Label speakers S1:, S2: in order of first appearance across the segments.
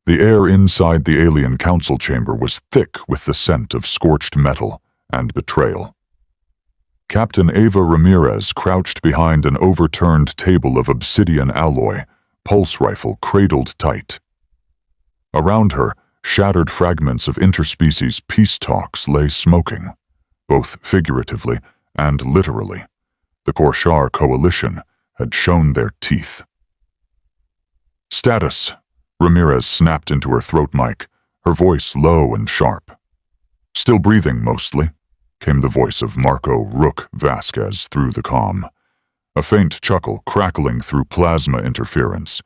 S1: The air inside the alien council chamber was thick with the scent of scorched metal and betrayal. Captain Ava Ramirez crouched behind an overturned table of obsidian alloy, pulse rifle cradled tight. Around her, shattered fragments of interspecies peace talks lay smoking, both figuratively and literally. The Korshar coalition had shown their teeth. "Status," Ramirez snapped into her throat mic, her voice low and sharp. "Still breathing, mostly," came the voice of Marco Rook Vasquez through the comm, a faint chuckle crackling through plasma interference.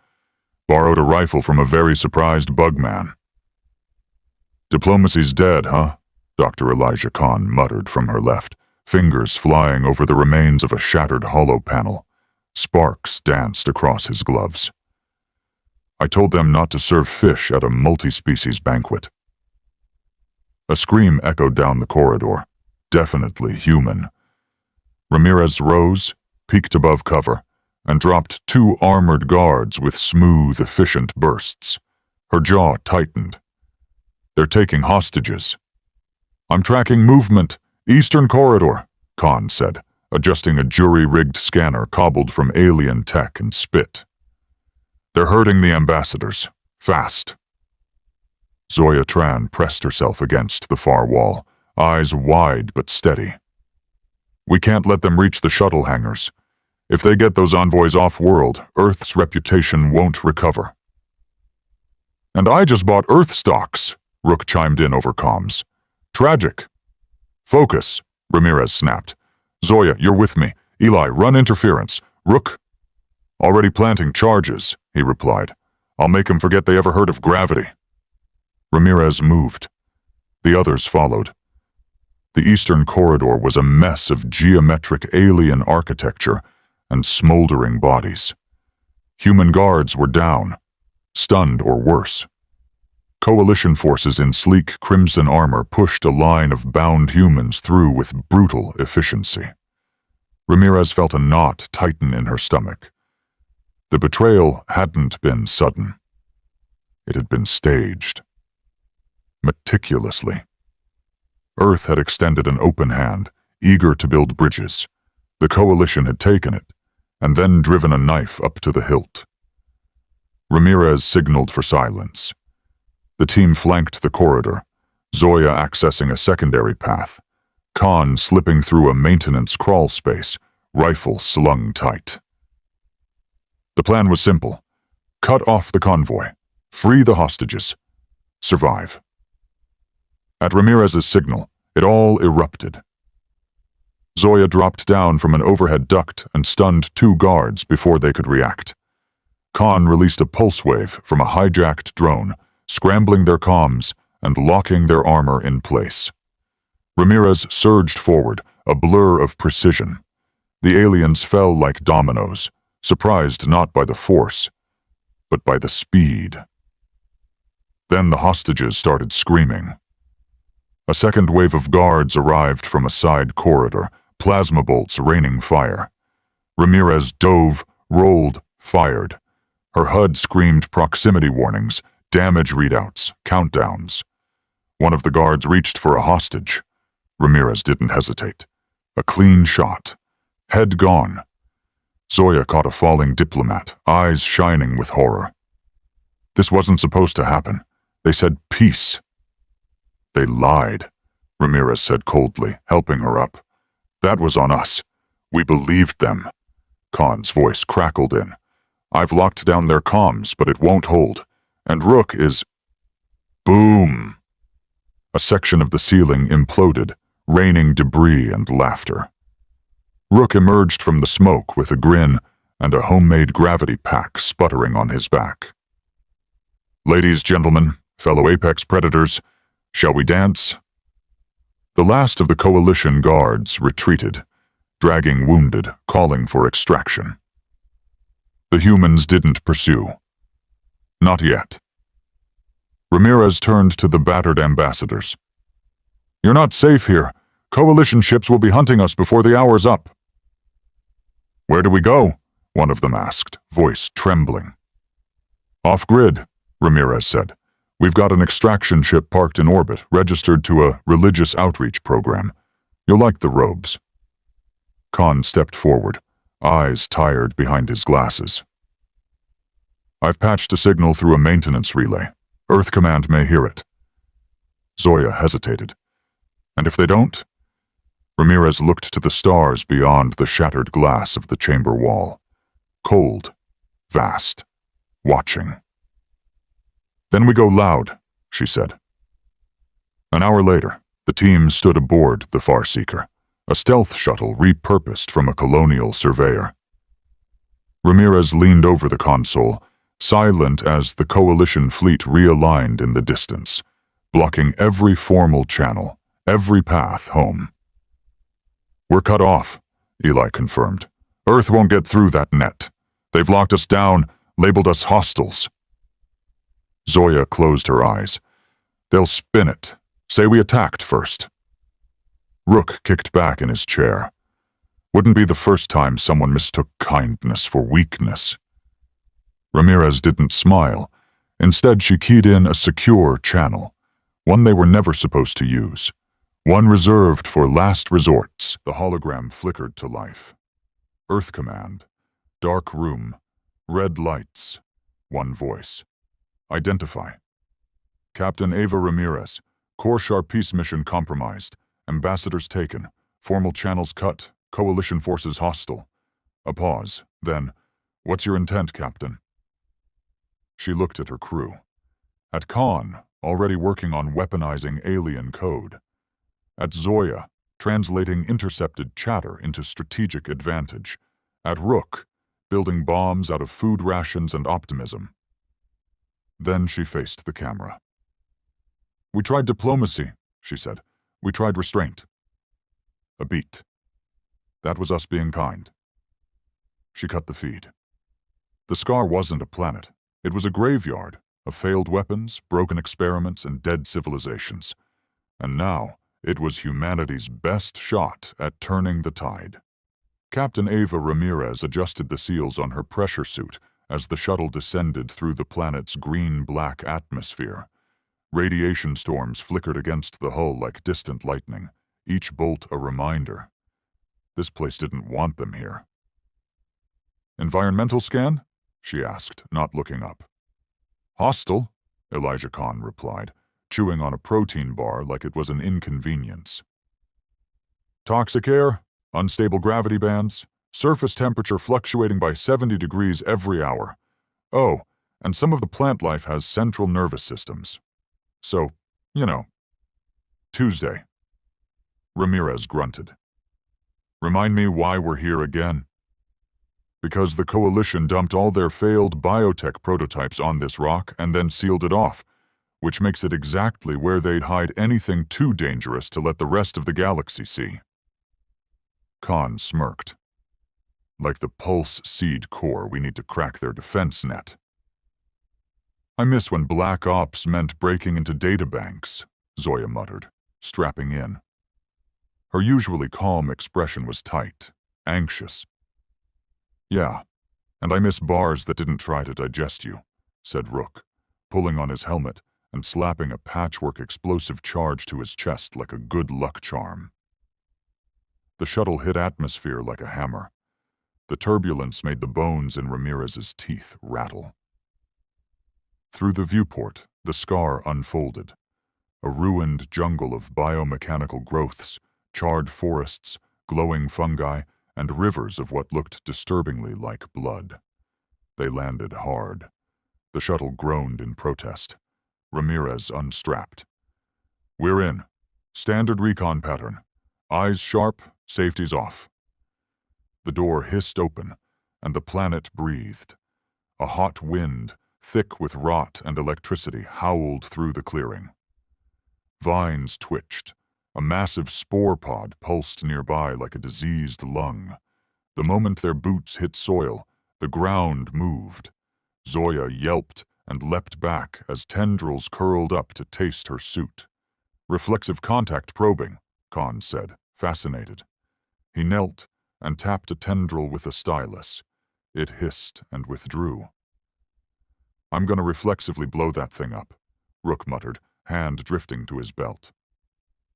S1: "Borrowed a rifle from a very surprised bugman." "Diplomacy's dead, huh?" Dr. Elijah Khan muttered from her left, fingers flying over the remains of a shattered hollow panel. Sparks danced across his gloves. "I told them not to serve fish at a multi-species banquet." A scream echoed down the corridor, definitely human. Ramirez rose, peeked above cover, and dropped 2 armored guards with smooth, efficient bursts. Her jaw tightened. "They're taking hostages." "I'm tracking movement. Eastern corridor," Khan said, adjusting a jury-rigged scanner cobbled from alien tech and spit. "They're hurting the ambassadors. Fast." Zoya Tran pressed herself against the far wall, eyes wide but steady. "We can't let them reach the shuttle hangars. If they get those envoys off-world, Earth's reputation won't recover." "And I just bought Earth stocks," Rook chimed in over comms. "Tragic." "Focus," Ramirez snapped. "Zoya, you're with me. Eli, run interference. Rook—" "Already planting charges," he replied. "I'll make them forget they ever heard of gravity." Ramirez moved. The others followed. The eastern corridor was a mess of geometric alien architecture and smoldering bodies. Human guards were down, stunned or worse. Coalition forces in sleek crimson armor pushed a line of bound humans through with brutal efficiency. Ramirez felt a knot tighten in her stomach. The betrayal hadn't been sudden. It had been staged. Meticulously. Earth had extended an open hand, eager to build bridges. The coalition had taken it, and then driven a knife up to the hilt. Ramirez signaled for silence. The team flanked the corridor, Zoya accessing a secondary path, Khan slipping through a maintenance crawl space, rifle slung tight. The plan was simple. Cut off the convoy, free the hostages, survive. At Ramirez's signal, it all erupted. Zoya dropped down from an overhead duct and stunned 2 guards before they could react. Khan released a pulse wave from a hijacked drone, scrambling their comms and locking their armor in place. Ramirez surged forward, a blur of precision. The aliens fell like dominoes, surprised not by the force, but by the speed. Then the hostages started screaming. A second wave of guards arrived from a side corridor, plasma bolts raining fire. Ramirez dove, rolled, fired. Her HUD screamed proximity warnings, damage readouts, countdowns. One of the guards reached for a hostage. Ramirez didn't hesitate. A clean shot. Head gone. Zoya caught a falling diplomat, eyes shining with horror. This wasn't supposed to happen. They said peace. They lied, Ramirez said coldly, helping her up. That was on us. We believed them. Khan's voice crackled in. I've locked down their comms, but it won't hold. And Rook is... Boom! A section of the ceiling imploded, raining debris and laughter. Rook emerged from the smoke with a grin and a homemade gravity pack sputtering on his back. Ladies, gentlemen, fellow apex predators, shall we dance? The last of the coalition guards retreated, dragging wounded, calling for extraction. The humans didn't pursue. Not yet. Ramirez turned to the battered ambassadors. You're not safe here. Coalition ships will be hunting us before the hour's up. Where do we go? One of them asked, voice trembling. Off-grid, Ramirez said. We've got an extraction ship parked in orbit, registered to a religious outreach program. You'll like the robes." Khan stepped forward, eyes tired behind his glasses. "I've patched a signal through a maintenance relay. Earth Command may hear it." Zoya hesitated. "And if they don't?" Ramirez looked to the stars beyond the shattered glass of the chamber wall. Cold, vast, watching. "Then we go loud," she said. An hour later, the team stood aboard the Farseeker, a stealth shuttle repurposed from a colonial surveyor. Ramirez leaned over the console, silent as the Coalition fleet realigned in the distance, blocking every formal channel, every path home. "We're cut off," Eli confirmed. "Earth won't get through that net. They've locked us down, labeled us hostiles." Zoya closed her eyes. "They'll spin it. Say we attacked first." Rook kicked back in his chair. Wouldn't be the first time someone mistook kindness for weakness. Ramirez didn't smile. Instead, she keyed in a secure channel, one they were never supposed to use, one reserved for last resorts. The hologram flickered to life. Earth Command. Dark room. Red lights. One voice. "Identify." "Captain Ava Ramirez. Core peace mission compromised. Ambassadors taken. Formal channels cut. Coalition forces hostile." A pause. Then, "What's your intent, Captain?" She looked at her crew. At Khan, already working on weaponizing alien code. At Zoya, translating intercepted chatter into strategic advantage. At Rook, building bombs out of food rations and optimism. Then she faced the camera. "We tried diplomacy," she said. "We tried restraint." A beat. "That was us being kind." She cut the feed. The scar wasn't a planet. It was a graveyard of failed weapons, broken experiments, and dead civilizations. And now, it was humanity's best shot at turning the tide. Captain Ava Ramirez adjusted the seals on her pressure suit as the shuttle descended through the planet's green-black atmosphere. Radiation storms flickered against the hull like distant lightning, each bolt a reminder. This place didn't want them here. "Environmental scan?" she asked, not looking up. "Hostile," Elijah Khan replied, chewing on a protein bar like it was an inconvenience. "Toxic air, unstable gravity bands, surface temperature fluctuating by 70 degrees every hour. Oh, and some of the plant life has central nervous systems. So, you know." "Tuesday." Ramirez grunted. "Remind me why we're here again." "Because the Coalition dumped all their failed biotech prototypes on this rock and then sealed it off, which makes it exactly where they'd hide anything too dangerous to let the rest of the galaxy see." Khan smirked. "Like the Pulse Seed Core, we need to crack their defense net." "I miss when Black Ops meant breaking into databanks," Zoya muttered, strapping in. Her usually calm expression was tight, anxious. "Yeah, and I miss bars that didn't try to digest you," said Rook, pulling on his helmet and slapping a patchwork explosive charge to his chest like a good luck charm. The shuttle hit atmosphere like a hammer. The turbulence made the bones in Ramirez's teeth rattle. Through the viewport, the scar unfolded. A ruined jungle of biomechanical growths, charred forests, glowing fungi, and rivers of what looked disturbingly like blood. They landed hard. The shuttle groaned in protest. Ramirez unstrapped. "We're in. Standard recon pattern. Eyes sharp, safety's off." The door hissed open, and the planet breathed. A hot wind, thick with rot and electricity, howled through the clearing. Vines twitched. A massive spore pod pulsed nearby like a diseased lung. The moment their boots hit soil, the ground moved. Zoya yelped and leapt back as tendrils curled up to taste her suit. "Reflexive contact probing," Khan said, fascinated. He knelt and tapped a tendril with a stylus. It hissed and withdrew. "I'm gonna reflexively blow that thing up. Rook muttered, hand drifting to his belt.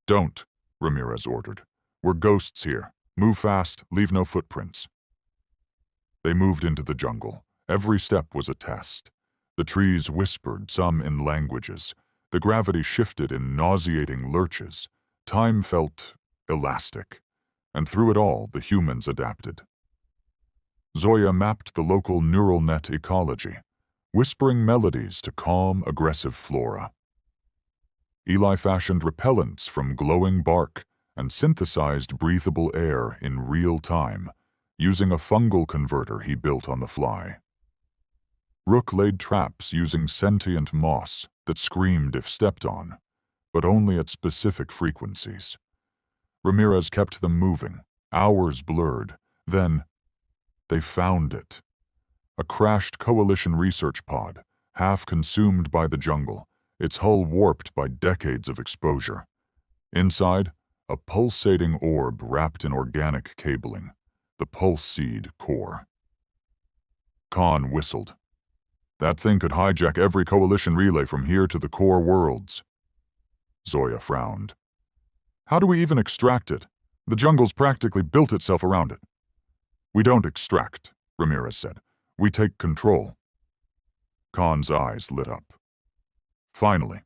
S1: Don't, Ramirez ordered. We're ghosts here. Move fast, leave no footprints. They moved into the jungle. Every step was a test. The trees whispered, some in languages. The gravity shifted in nauseating lurches. Time felt elastic. And through it all, the humans adapted. Zoya mapped the local neural net ecology, whispering melodies to calm, aggressive flora. Eli fashioned repellents from glowing bark and synthesized breathable air in real time, using a fungal converter he built on the fly. Rook laid traps using sentient moss that screamed if stepped on, but only at specific frequencies. Ramirez kept them moving, hours blurred. Then, they found it. A crashed Coalition research pod, half consumed by the jungle, its hull warped by decades of exposure. Inside, a pulsating orb wrapped in organic cabling, the Pulse Seed core. Khan whistled. That thing could hijack every Coalition relay from here to the core worlds. Zoya frowned. How do we even extract it? The jungle's practically built itself around it. We don't extract, Ramirez said. We take control. Khan's eyes lit up. Finally.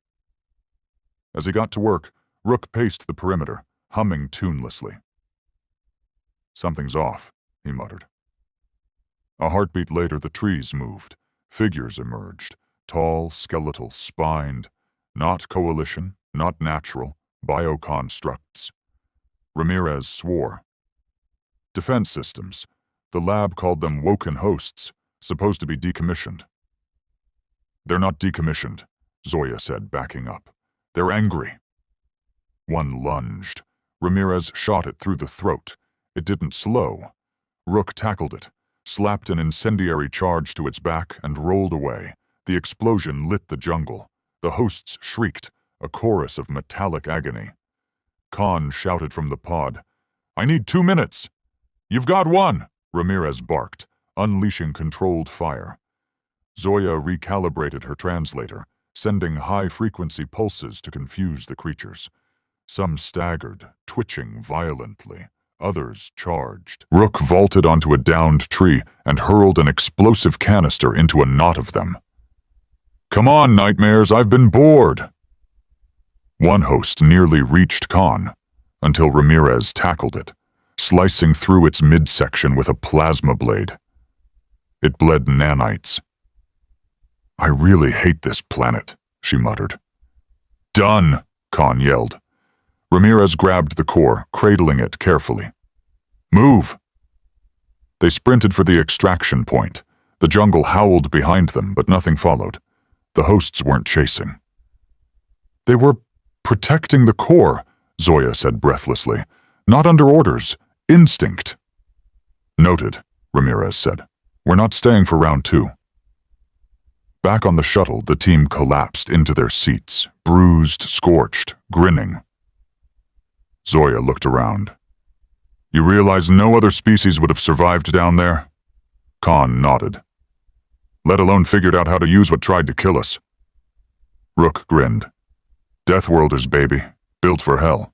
S1: As he got to work, Rook paced the perimeter, humming tunelessly. Something's off, he muttered. A heartbeat later, the trees moved. Figures emerged, tall, skeletal, spined. Not Coalition, not natural, bioconstructs. Ramirez swore. Defense systems. The lab called them woken hosts, supposed to be decommissioned. They're not decommissioned, Zoya said, backing up. They're angry. One lunged. Ramirez shot it through the throat. It didn't slow. Rook tackled it, slapped an incendiary charge to its back, and rolled away. The explosion lit the jungle. The hosts shrieked, a chorus of metallic agony. Khan shouted from the pod, I need 2 minutes. You've got 1, Ramirez barked, unleashing controlled fire. Zoya recalibrated her translator, sending high-frequency pulses to confuse the creatures. Some staggered, twitching violently. Others charged. Rook vaulted onto a downed tree and hurled an explosive canister into a knot of them. Come on, nightmares, I've been bored. One host nearly reached Khan, until Ramirez tackled it, slicing through its midsection with a plasma blade. It bled nanites. I really hate this planet, she muttered. Done, Khan yelled. Ramirez grabbed the core, cradling it carefully. Move! They sprinted for the extraction point. The jungle howled behind them, but nothing followed. The hosts weren't chasing. They were protecting the core, Zoya said breathlessly. Not under orders. Instinct. Noted, Ramirez said. We're not staying for round 2. Back on the shuttle, the team collapsed into their seats, bruised, scorched, grinning. Zoya looked around. You realize no other species would have survived down there? Khan nodded. Let alone figured out how to use what tried to kill us. Rook grinned. Deathworlders, baby. Built for hell.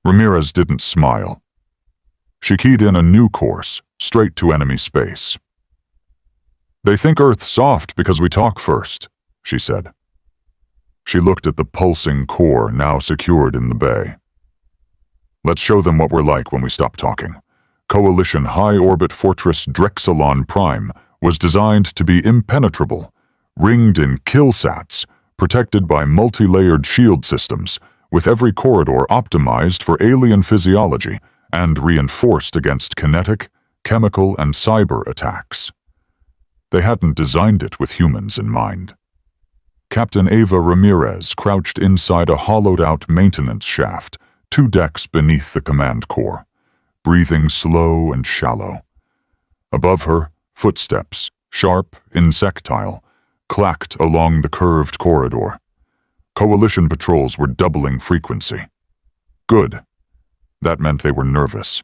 S1: Ramirez didn't smile. She keyed in a new course, straight to enemy space. They think Earth's soft because we talk first, she said. She looked at the pulsing core now secured in the bay. Let's show them what we're like when we stop talking. Coalition high-orbit fortress Drexelon Prime was designed to be impenetrable, ringed in killsats, protected by multi-layered shield systems, with every corridor optimized for alien physiology and reinforced against kinetic, chemical, and cyber attacks. They hadn't designed it with humans in mind. Captain Ava Ramirez crouched inside a hollowed-out maintenance shaft, 2 decks beneath the command core, breathing slow and shallow. Above her, footsteps, sharp, insectile, clacked along the curved corridor. Coalition patrols were doubling frequency. Good. That meant they were nervous.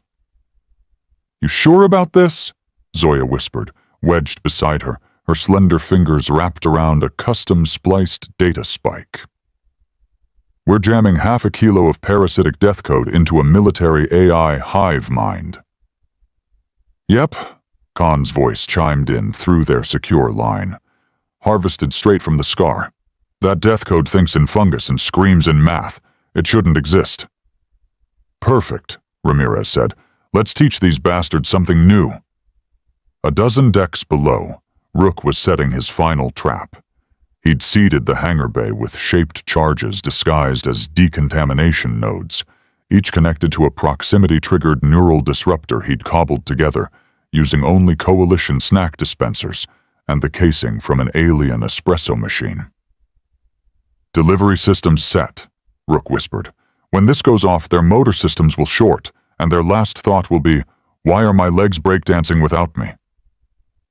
S1: You sure about this? Zoya whispered, wedged beside her, her slender fingers wrapped around a custom-spliced data spike. "We're jamming 1/2 kilo of parasitic death code into a military AI hive mind." "Yep," Khan's voice chimed in through their secure line. "Harvested straight from the scar. That death code thinks in fungus and screams in math. It shouldn't exist." "Perfect," Ramirez said. "Let's teach these bastards something new." A dozen decks below, Rook was setting his final trap. He'd seeded the hangar bay with shaped charges disguised as decontamination nodes, each connected to a proximity-triggered neural disruptor he'd cobbled together, using only Coalition snack dispensers and the casing from an alien espresso machine. "Delivery systems set," Rook whispered. "When this goes off, their motor systems will short, and their last thought will be, 'Why are my legs breakdancing without me?'"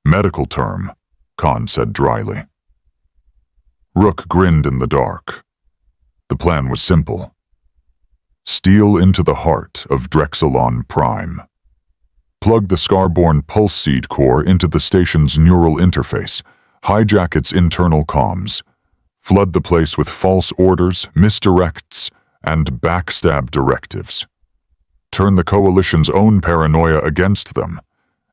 S1: "Medical term," Khan said dryly. Rook grinned in the dark. The plan was simple. Steal into the heart of Drexelon Prime. Plug the Scarborn pulse seed core into the station's neural interface, hijack its internal comms, flood the place with false orders, misdirects, and backstab directives. Turn the Coalition's own paranoia against them,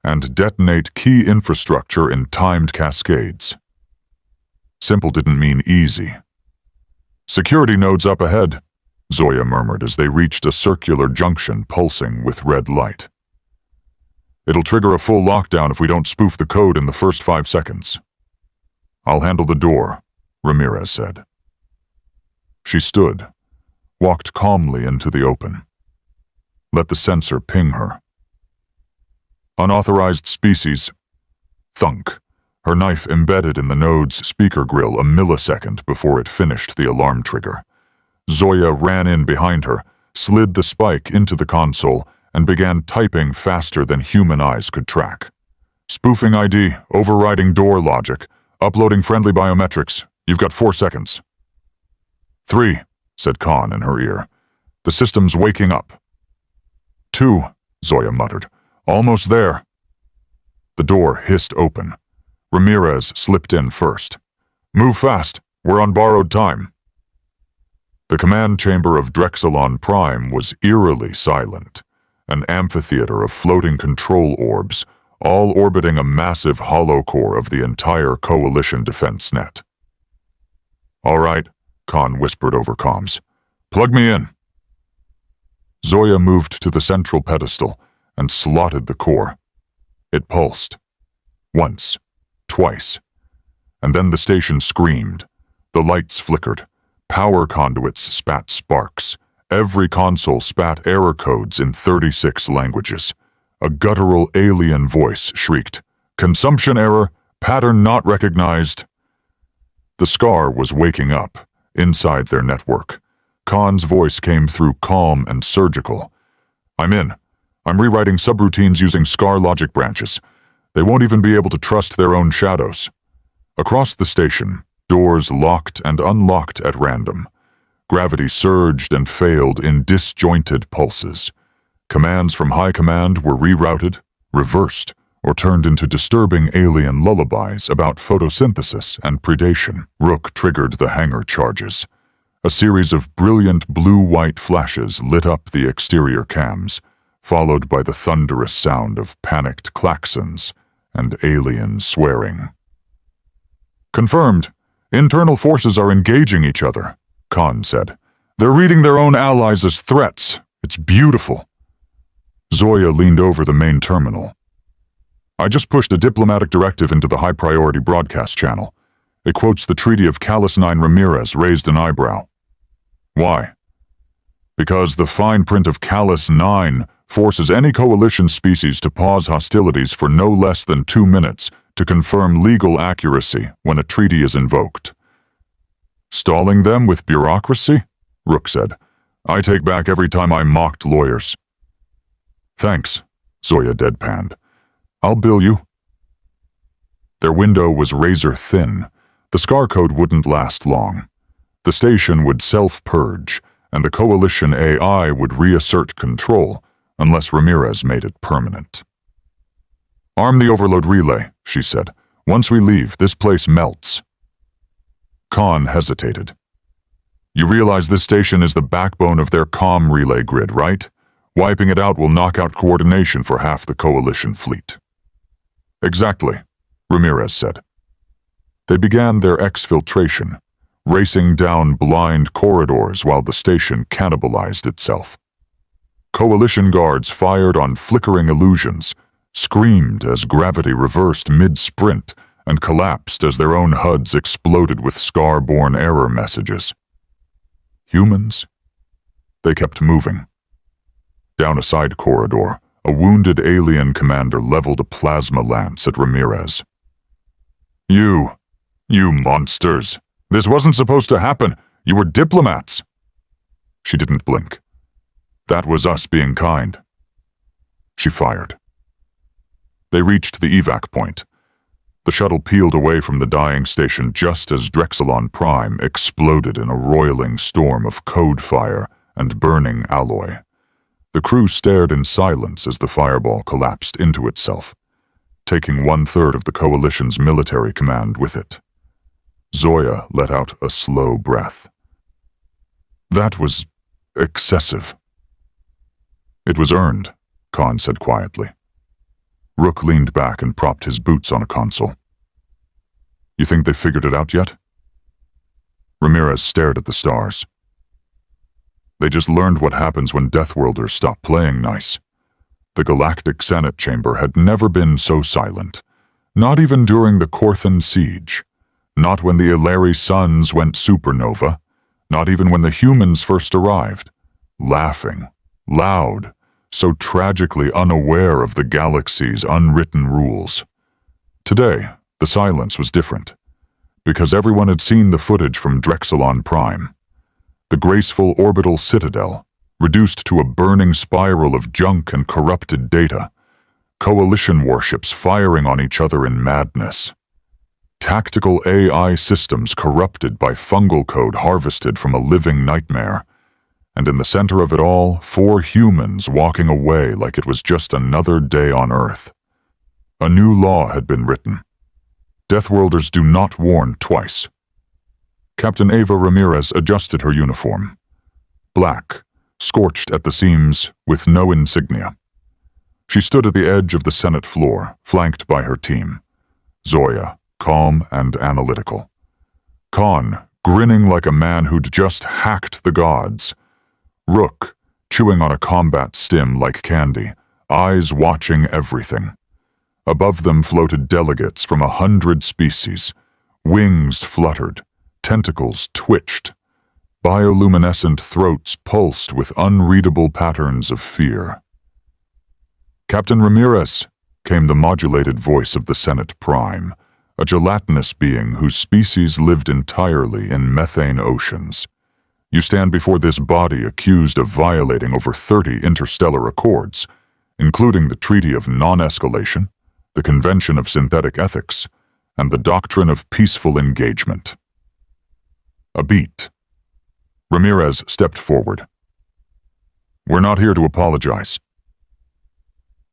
S1: and detonate key infrastructure in timed cascades. Simple didn't mean easy. "Security nodes up ahead," Zoya murmured as they reached a circular junction pulsing with red light. "It'll trigger a full lockdown if we don't spoof the code in the first 5 seconds." "I'll handle the door," Ramirez said. She stood, walked calmly into the open. Let the sensor ping her. "Unauthorized species." Thunk. Her knife embedded in the node's speaker grill a millisecond before it finished the alarm trigger. Zoya ran in behind her, slid the spike into the console, and began typing faster than human eyes could track. "Spoofing ID, overriding door logic, uploading friendly biometrics. You've got 4 seconds. 3, said Khan in her ear. "The system's waking up." 2, Zoya muttered. "Almost there." The door hissed open. Ramirez slipped in first. "Move fast. We're on borrowed time." The command chamber of Drexelon Prime was eerily silent, an amphitheater of floating control orbs, all orbiting a massive hollow core of the entire Coalition defense net. "All right," Khan whispered over comms. "Plug me in." Zoya moved to the central pedestal and slotted the core. It pulsed. Once. Twice. And then the station screamed. The lights flickered. Power conduits spat sparks. Every console spat error codes in 36 languages. A guttural alien voice shrieked, "Consumption error, pattern not recognized." The Scar was waking up, inside their network. Khan's voice came through calm and surgical. "I'm in. I'm rewriting subroutines using Scar logic branches. They won't even be able to trust their own shadows." Across the station, doors locked and unlocked at random. Gravity surged and failed in disjointed pulses. Commands from High Command were rerouted, reversed, or turned into disturbing alien lullabies about photosynthesis and predation. Rook triggered the hangar charges. A series of brilliant blue-white flashes lit up the exterior cams, followed by the thunderous sound of panicked klaxons and alien swearing. "Confirmed. Internal forces are engaging each other," Khan said. "They're reading their own allies as threats. It's beautiful." Zoya leaned over the main terminal. "I just pushed a diplomatic directive into the high-priority broadcast channel. It quotes the Treaty of Callus 9. Ramirez raised an eyebrow. "Why?" "Because the fine print of Callus 9 forces any coalition species to pause hostilities for no less than 2 minutes to confirm legal accuracy when a treaty is invoked." "Stalling them with bureaucracy?" Rook said. "I take back every time I mocked lawyers." "Thanks," Zoya deadpanned. "I'll bill you." Their window was razor thin. The Scar code wouldn't last long. The station would self-purge, and the Coalition AI would reassert control unless Ramirez made it permanent. "Arm the overload relay," she said. Once we leave, this place melts. Khan hesitated. You realize this station is the backbone of their comm relay grid, right? Wiping it out will knock out coordination for half the Coalition fleet. Exactly, Ramirez said. They began their exfiltration, racing down blind corridors while the station cannibalized itself. Coalition guards fired on flickering illusions, screamed as gravity reversed mid-sprint, and collapsed as their own HUDs exploded with scar-borne error messages. Humans? They kept moving. Down a side corridor, a wounded alien commander leveled a plasma lance at Ramirez. You monsters! This wasn't supposed to happen! You were diplomats! She didn't blink. That was us being kind. She fired. They reached the evac point. The shuttle peeled away from the dying station just as Drexelon Prime exploded in a roiling storm of code fire and burning alloy. The crew stared in silence as the fireball collapsed into itself, taking 1/3 of the Coalition's military command with it. Zoya let out a slow breath. That was excessive. It was earned, Khan said quietly. Rook leaned back and propped his boots on a console. You think they figured it out yet? Ramirez stared at the stars. They just learned what happens when Deathworlders stop playing nice. The Galactic Senate Chamber had never been so silent, not even during the Korthan siege, not when the Ilari suns went supernova, not even when the humans first arrived, laughing, loud, so tragically unaware of the galaxy's unwritten rules. Today, the silence was different, because everyone had seen the footage from Drexelon Prime. The graceful orbital citadel, reduced to a burning spiral of junk and corrupted data, Coalition warships firing on each other in madness. Tactical AI systems corrupted by fungal code harvested from a living nightmare. And in the center of it all, 4 humans walking away like it was just another day on Earth. A new law had been written. Deathworlders do not warn twice. Captain Ava Ramirez adjusted her uniform. Black, scorched at the seams, with no insignia. She stood at the edge of the Senate floor, flanked by her team. Zoya, calm and analytical. Khan, grinning like a man who'd just hacked the gods. Rook, chewing on a combat stim like candy, eyes watching everything. Above them floated delegates from 100 species. Wings fluttered, tentacles twitched. Bioluminescent throats pulsed with unreadable patterns of fear. Captain Ramirez, came the modulated voice of the Senate Prime, a gelatinous being whose species lived entirely in methane oceans. You stand before this body accused of violating over 30 interstellar accords, including the Treaty of Non-Escalation, the Convention of Synthetic Ethics, and the Doctrine of Peaceful Engagement. A beat. Ramirez stepped forward. We're not here to apologize.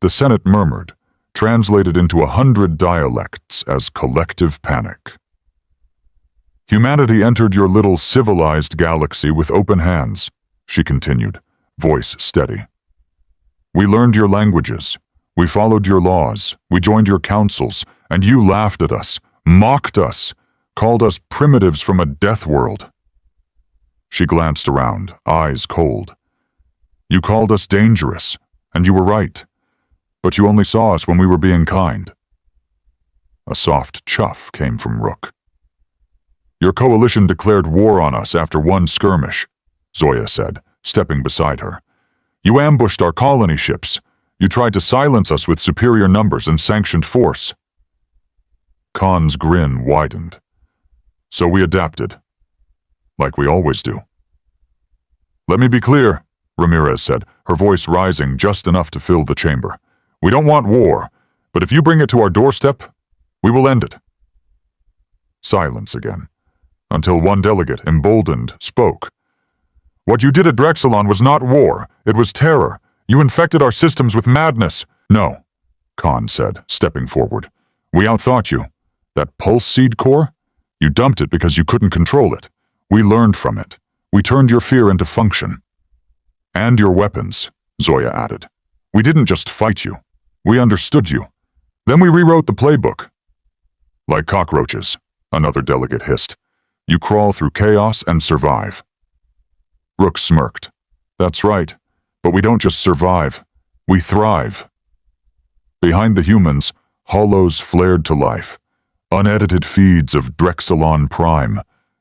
S1: The Senate murmured, translated into 100 dialects as collective panic. Humanity entered your little civilized galaxy with open hands, she continued, voice steady. We learned your languages. We followed your laws. We joined your councils, and you laughed at us, mocked us, called us primitives from a death world. She glanced around, eyes cold. You called us dangerous, and you were right. But you only saw us when we were being kind. A soft chuff came from Rook. Your coalition declared war on us after one skirmish, Zoya said, stepping beside her. You ambushed our colony ships. You tried to silence us with superior numbers and sanctioned force. Khan's grin widened. So we adapted. Like we always do. Let me be clear, Ramirez said, her voice rising just enough to fill the chamber. We don't want war, but if you bring it to our doorstep, we will end it. Silence again, until one delegate, emboldened, spoke. What you did at Drexelon was not war, it was terror. You infected our systems with madness. No, Khan said, stepping forward. We outthought you. That pulse seed core? You dumped it because you couldn't control it. We learned from it. We turned your fear into function. And your weapons, Zoya added. We didn't just fight you. We understood you. Then we rewrote the playbook. Like cockroaches, another delegate hissed. You crawl through chaos and survive. Rook smirked. That's right, but we don't just survive. We thrive. Behind the humans, hollows flared to life. Unedited feeds of Drexelon Prime,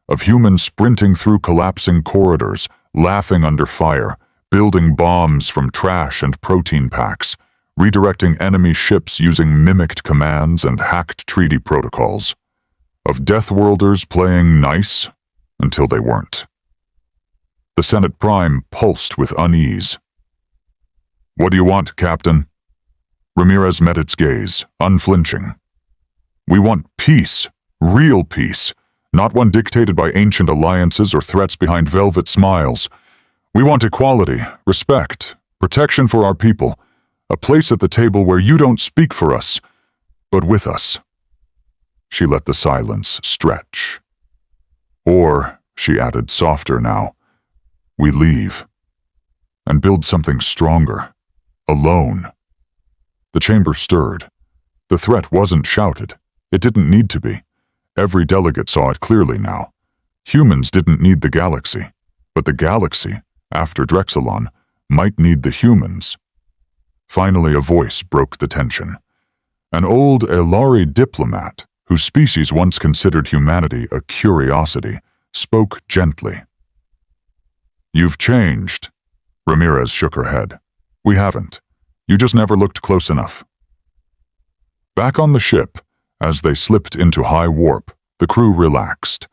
S1: of humans sprinting through collapsing corridors, laughing under fire, building bombs from trash and protein packs, redirecting enemy ships using mimicked commands and hacked treaty protocols. Of Deathworlders playing nice until they weren't. The Senate Prime pulsed with unease. What do you want, Captain? Ramirez met its gaze, unflinching. We want peace, real peace, not one dictated by ancient alliances or threats behind velvet smiles. We want equality, respect, protection for our people, a place at the table where you don't speak for us, but with us. She let the silence stretch. Or, she added softer now, we leave and build something stronger, alone. The chamber stirred. The threat wasn't shouted. It didn't need to be. Every delegate saw it clearly now. Humans didn't need the galaxy, but the galaxy, after Drexelon, might need the humans. Finally, a voice broke the tension. An old Elari diplomat, whose species once considered humanity a curiosity, spoke gently. You've changed. Ramirez shook her head. We haven't. You just never looked close enough. Back on the ship, as they slipped into high warp, the crew relaxed.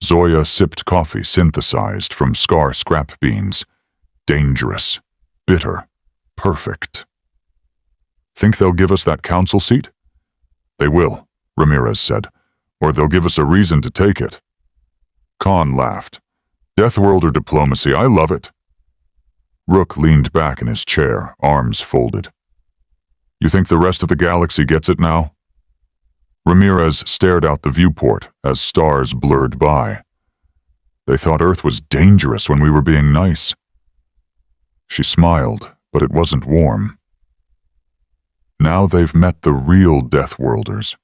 S1: Zoya sipped coffee synthesized from scar scrap beans. Dangerous. Bitter. Perfect. Think they'll give us that council seat? They will, Ramirez said, or they'll give us a reason to take it. Khan laughed. Deathworlder diplomacy, I love it. Rook leaned back in his chair, arms folded. You think the rest of the galaxy gets it now? Ramirez stared out the viewport as stars blurred by. They thought Earth was dangerous when we were being nice. She smiled, but it wasn't warm. Now they've met the real Deathworlders,